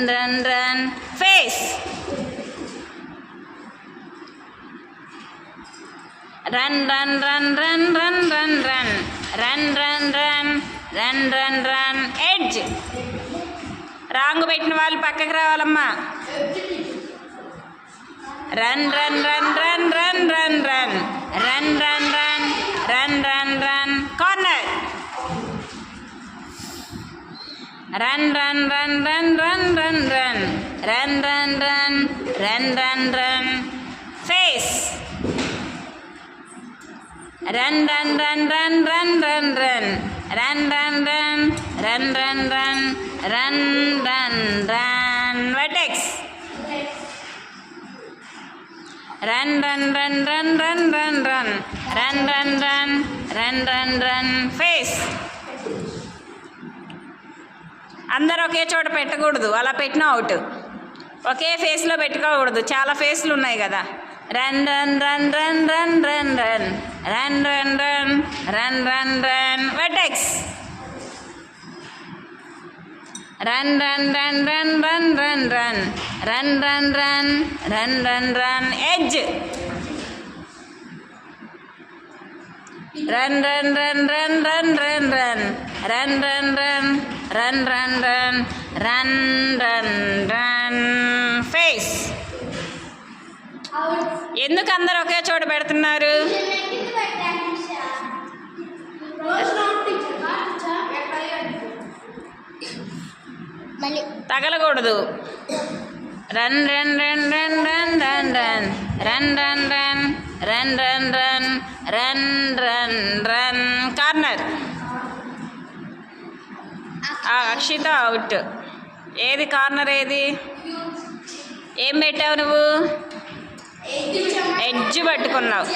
run, run, run. Face. Run, run, run, run, run, run, run. Run, run, run, run, run, run. Edge. Wrong పెట్టిన వాళ్ళు పక్కకి రావాలమ్మా. Run run run run run run run run run run run run run corner. Run run run run run run run run run run run run run face. Run run run run run run run run run run run run run run run run vertex. Run run run run run run run run run run run run run face. అందరు ఒకే చోట పెట్టకూడదు, అలా పెట్టిన out. ఒకే ఫేస్లో పెట్టుకోకూడదు, చాలా ఫేస్లు ఉన్నాయి కదా. Run run run run run run run run run run run run run vertex. Run run run run run run run run run run run run run edge. Run run run run run run run run run run run run run run run run face. ఎందుకు అందరు ఒకే చోట పెడుతున్నారు? తగలకూడదు. Run run run run run run run run run run run run run run run run corner. Akshita out. ఏది corner? ఏది? ఏం పెట్టావు నువ్వు? ఎడ్జ్ పట్టుకున్నావు.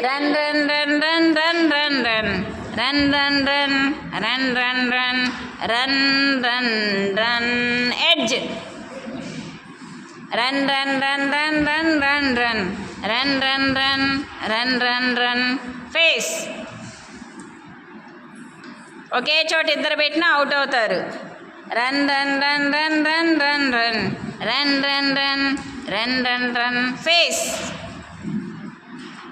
Run run run run run run run run run run run run run run run run edge. Run run run run run run run run run run run run run face. ఒకే చోట ఇద్దరు పెట్టినా out అవుతారు. Run run run run run run run run run run run run run face.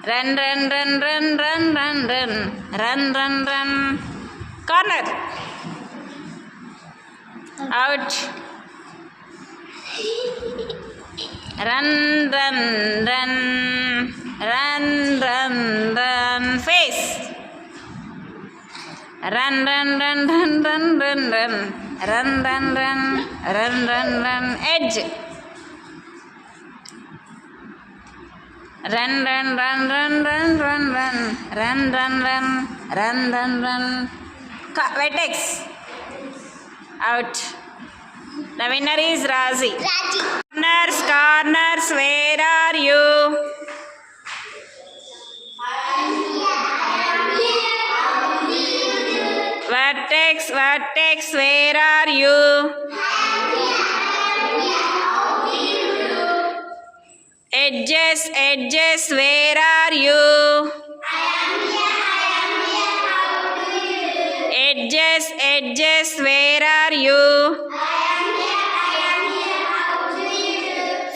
Run run run run run run run run run run corner. Out. Run run run run run run face. Run run run run run run run run run run run run run edge. Run run run run run run run run run run run run run vertex. Out. The winner is Razi. Corners, corners, where are you? Vertex, vertex, where are you? Edges, edges, where are you? Edges, edges, where are you?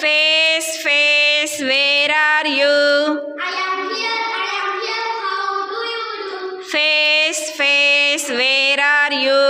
Face, face, where are you? Face, face, where are you?